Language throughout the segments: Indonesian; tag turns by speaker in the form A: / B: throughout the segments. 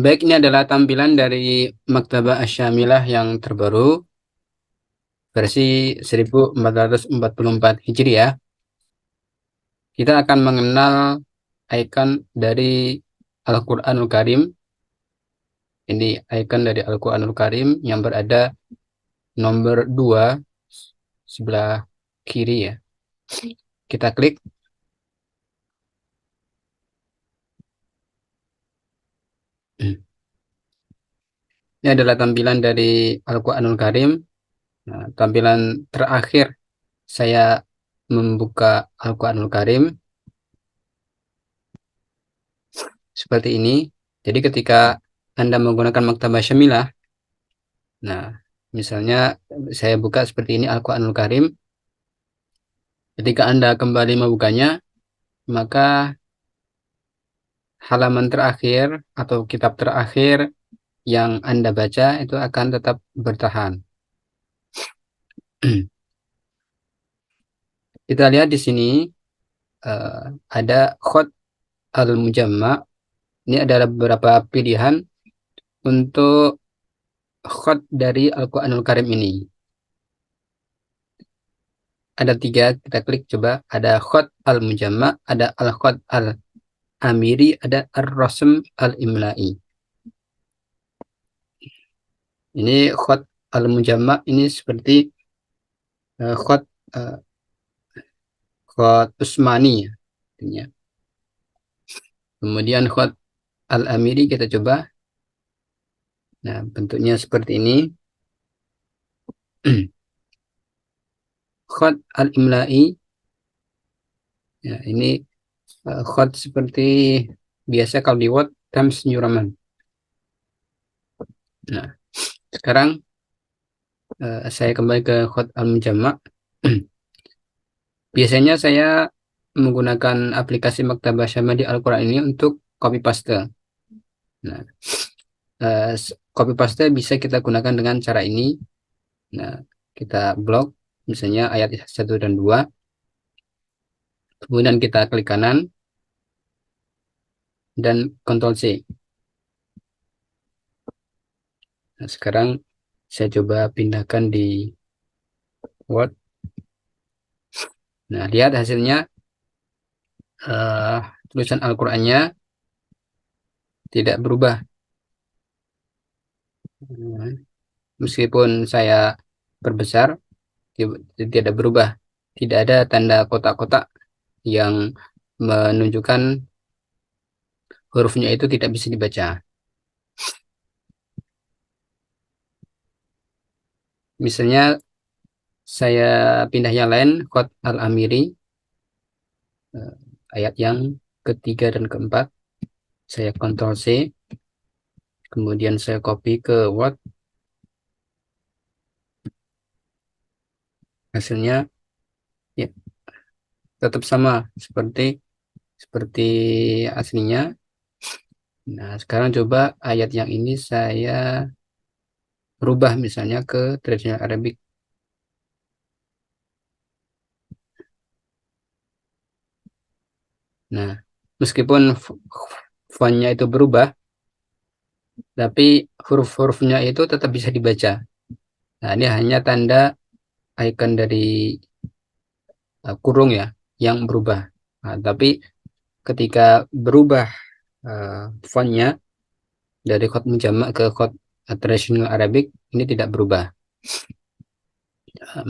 A: Baik, ini adalah tampilan dari Maktabah Asy-Syamilah yang terbaru versi 1444 Hijriah. Kita akan mengenal icon dari Al-Qur'anul Karim. Ini icon dari Al-Qur'anul Karim yang berada nomor 2 sebelah kiri ya. Kita klik. Ini adalah tampilan dari Al-Qur'anul Karim. Nah, tampilan terakhir saya membuka Al-Qur'anul Karim seperti ini. Jadi ketika Anda menggunakan Maktabah Syamilah, nah misalnya saya buka seperti ini Al-Qur'anul Karim. Ketika Anda kembali membukanya, maka halaman terakhir atau kitab terakhir yang Anda baca itu akan tetap bertahan. Kita lihat di sini eh, ada Khot Al-Mujamma. Ini adalah beberapa pilihan untuk khot dari Al-Qur'anul Karim ini. Ada 3, kita klik coba. Ada Khot Al-Mujamma, ada Al-Khot Al-Amiri, ada Ar-Rasm Al-Imla'i. Ini Khot Al-Mujamma ini seperti khot uh, Khot Usmani ya, artinya. Kemudian Khot Al-Amiri kita coba. Nah, bentuknya seperti ini. Khot Al-Imla'i, ya, ini khot seperti biasa kalau di Word, Times New Roman. Nah, sekarang saya kembali ke Khot Al-Mujamma. Biasanya saya menggunakan aplikasi Maktabah Syamil di Al-Quran ini untuk copy paste. Nah, copy paste bisa kita gunakan dengan cara ini. Nah, kita blok misalnya ayat 1 dan 2. Kemudian kita klik kanan dan Ctrl C. Nah, sekarang saya coba pindahkan di Word. Nah, lihat hasilnya, tulisan Al-Qur'annya tidak berubah. Nah, meskipun saya perbesar, tidak berubah. Tidak ada tanda kotak-kotak yang menunjukkan hurufnya itu tidak bisa dibaca. Misalnya saya pindah yang lain, Khot Al-Amiri, eh, ayat yang ketiga dan keempat, saya Ctrl C, kemudian saya copy ke Word. Hasilnya ya tetap sama seperti seperti aslinya. Nah, sekarang coba ayat yang ini saya rubah misalnya ke tradisional Arabic. Nah, meskipun fontnya itu berubah, tapi huruf-hurufnya itu tetap bisa dibaca. Nah, ini hanya tanda icon dari kurung ya yang berubah. Nah, tapi ketika berubah fontnya dari kod mujamak ke kod tradisional Arabic, ini tidak berubah.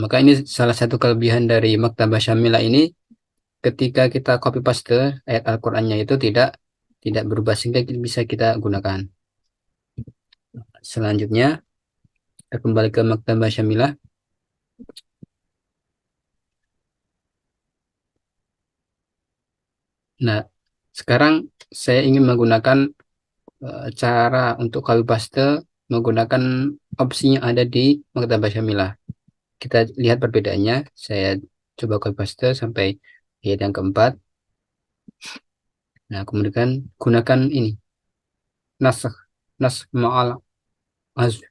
A: Maka ini salah satu kelebihan dari Maktabah Syamilah ini, ketika kita copy paste ayat Al-Qur'annya itu tidak berubah sehingga bisa kita gunakan. Selanjutnya kita kembali ke Maktabah Syamilah. Nah, sekarang saya ingin menggunakan cara untuk copy paste menggunakan opsi yang ada di Maktabah Syamilah. Kita lihat perbedaannya. Saya coba copy paste sampai ayat yang keempat. Nah, kemudian gunakan ini, nasakh, nasakh ma'al azw.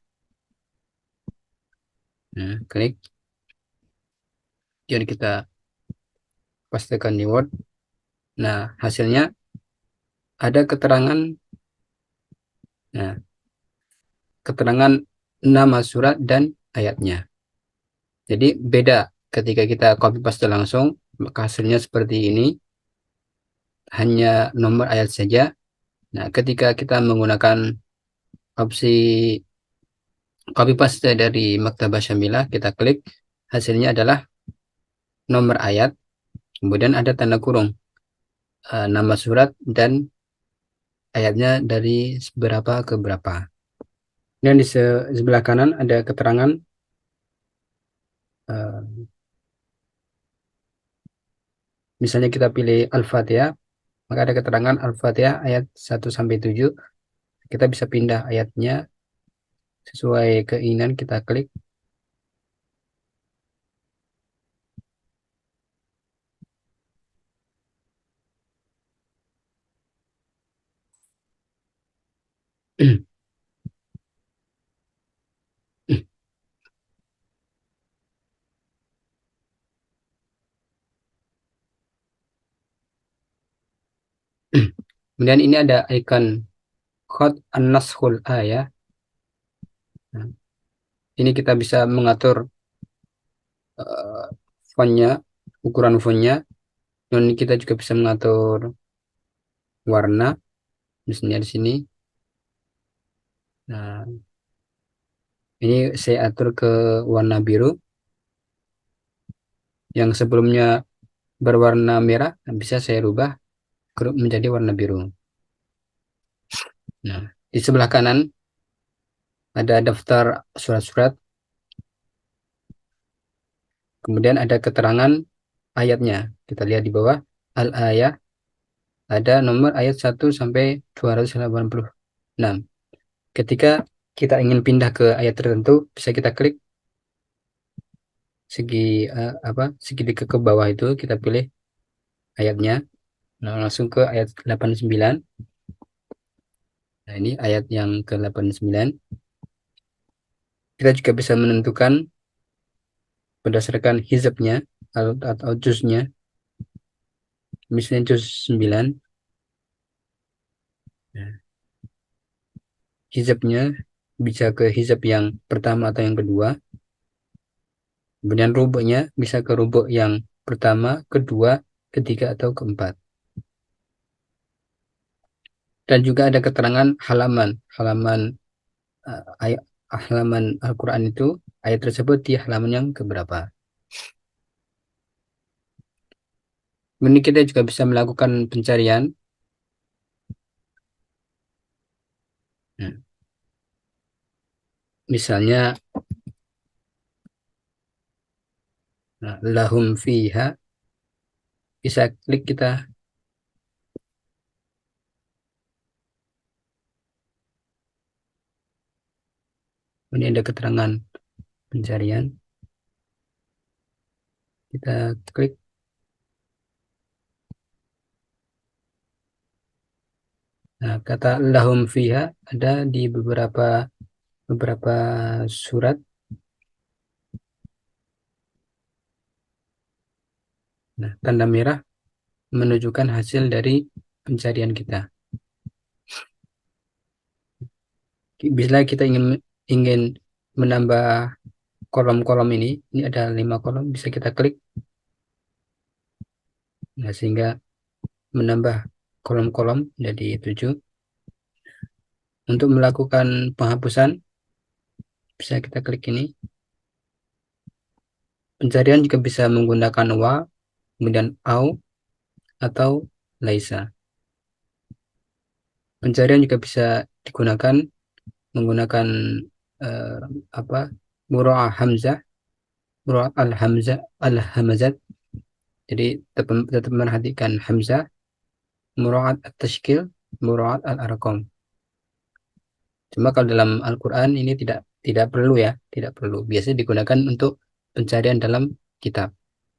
A: Nah, klik. Jadi kita pastikan di Word. Nah, hasilnya ada keterangan Nah, keterangan nama surat dan ayatnya. Jadi beda ketika kita copy paste langsung, maka hasilnya seperti ini, hanya nomor ayat saja. Nah, ketika kita menggunakan opsi copy paste dari Maktabah Syamilah, kita klik, hasilnya adalah nomor ayat, kemudian ada tanda kurung, nama surat dan ayatnya dari berapa ke berapa. Dan di sebelah kanan ada keterangan, eh, misalnya kita pilih Al-Fatihah, maka ada keterangan Al-Fatihah ayat 1 sampai 7. Kita bisa pindah ayatnya sesuai keinginan, kita klik. Kemudian ini ada icon Khot An-Naskhul Ayah. Nah, ini kita bisa mengatur eh, fontnya, ukuran fontnya. Dan kita juga bisa mengatur warna, misalnya di sini. Nah, ini saya atur ke warna biru. Yang sebelumnya berwarna merah, bisa saya rubah menjadi warna biru. Nah, di sebelah kanan ada daftar surat-surat, kemudian ada keterangan ayatnya. Kita lihat di bawah, al-ayah, ada nomor ayat 1 sampai 286. Ketika kita ingin pindah ke ayat tertentu, bisa kita klik segi segitiga ke bawah itu, kita pilih ayatnya. Nah, langsung ke ayat 89. Nah, ini ayat yang ke 89. Kita juga bisa menentukan berdasarkan hizabnya atau juznya. Misalnya juz 9. Nah, hizabnya bisa ke hizab yang pertama atau yang kedua. Kemudian rubuknya bisa ke rubuk yang pertama, kedua, ketiga, atau keempat. Dan juga ada keterangan halaman. Ayat halaman Al-Quran itu, ayat tersebut di halaman yang keberapa. Ini kita juga bisa melakukan pencarian. Nah, misalnya lahum fiha, bisa klik kita. Ini ada keterangan pencarian. Kita klik. Nah, kata lahum fiha ada di beberapa surat. Nah, tanda merah menunjukkan hasil dari pencarian kita. Bila kita ingin menambah kolom-kolom ini ada 5 kolom, bisa kita klik. Nah, sehingga menambah kolom-kolom jadi 7. Untuk melakukan penghapusan, bisa kita klik ini. Pencarian juga bisa menggunakan wa, kemudian au, atau laisa. Pencarian juga bisa digunakan menggunakan eh, apa mura'ah hamzah, mura'ah al-hamzah, al-hamzat. Jadi tetap memperhatikan hamzah, mura'at at-tashkil, mura'at al-arqam. Cuma kalau dalam Al-Quran ini tidak perlu ya, tidak perlu. Biasanya digunakan untuk pencarian dalam kitab.